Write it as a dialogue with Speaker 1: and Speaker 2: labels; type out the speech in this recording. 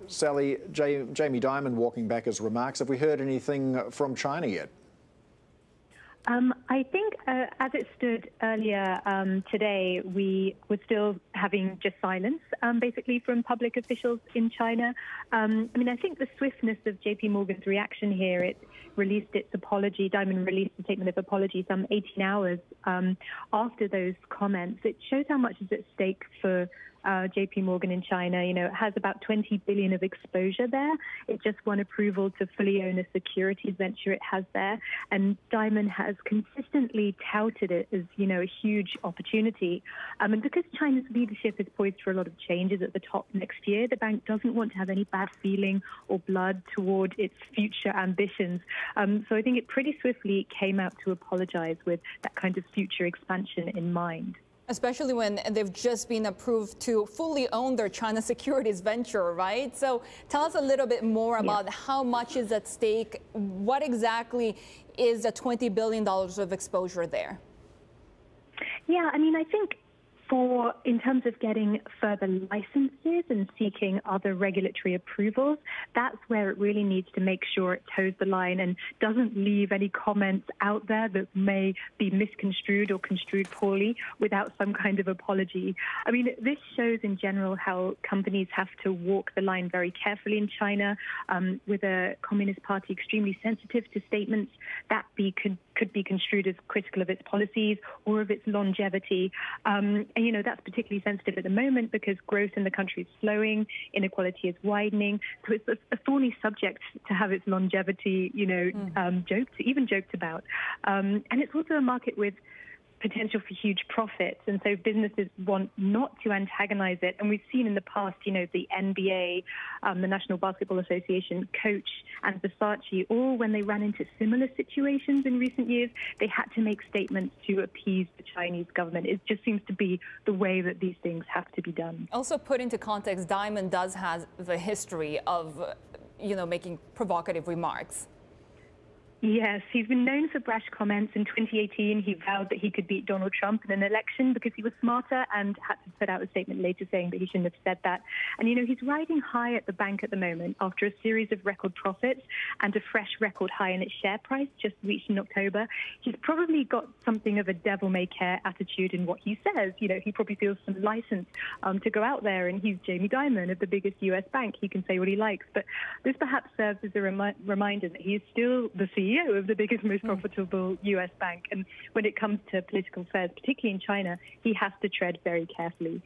Speaker 1: Sally, Jamie Dimon walking back his remarks. Have we heard anything from China yet?
Speaker 2: I think as it stood earlier today, we were still having just silence, basically, from public officials in China. I mean, I think the swiftness of JPMorgan's reaction here, it released its apology. Dimon released a statement of apology some 18 hours after those comments. It shows how much is at stake for JPMorgan in China. You know, it has about 20 billion of exposure there. It just won approval to fully own a securities venture it has there. And Dimon has consistently touted it as, you know, a huge opportunity. And because China's leadership is poised for a lot of changes at the top next year, the bank doesn't want to have any bad feeling or blood toward its future ambitions. So I think it pretty swiftly came out to apologize with that kind of future expansion in mind.
Speaker 3: Especially when they've just been approved to fully own their China securities venture, right? So tell us a little bit more about how much is at stake. What exactly is the $20 billion of exposure there?
Speaker 2: Yeah, I mean, I think in terms of getting further licenses and seeking other regulatory approvals, that's where it really needs to make sure it toes the line and doesn't leave any comments out there that may be misconstrued or construed poorly without some kind of apology. I mean, this shows in general how companies have to walk the line very carefully in China, with a Communist Party extremely sensitive to statements that could be construed as critical of its policies or of its longevity. And, you know, that's particularly sensitive at the moment because growth in the country is slowing, inequality is widening. So it's a thorny subject to have its longevity, you know, joked about. And it's also a market with potential for huge profits, and so businesses want not to antagonize it. And we've seen in the past, you know, the NBA, the National Basketball Association, Coach, and Versace, all when they ran into similar situations in recent years, they had to make statements to appease the Chinese government. It just seems to be the way that these things have to be done.
Speaker 3: Also, put into context, Dimon does have the history of, you know, making provocative remarks.
Speaker 2: Yes, he's been known for brash comments. In 2018, he vowed that he could beat Donald Trump in an election because he was smarter and had to put out a statement later saying that he shouldn't have said that. And, you know, he's riding high at the bank at the moment after a series of record profits and a fresh record high in its share price just reached in October. He's probably got something of a devil-may-care attitude in what he says. You know, he probably feels some license to go out there, and he's Jamie Dimon of the biggest U.S. bank. He can say what he likes. But this perhaps serves as a reminder that he is still the CEO of the biggest, most profitable U.S. bank. And when it comes to political affairs, particularly in China, he has to tread very carefully.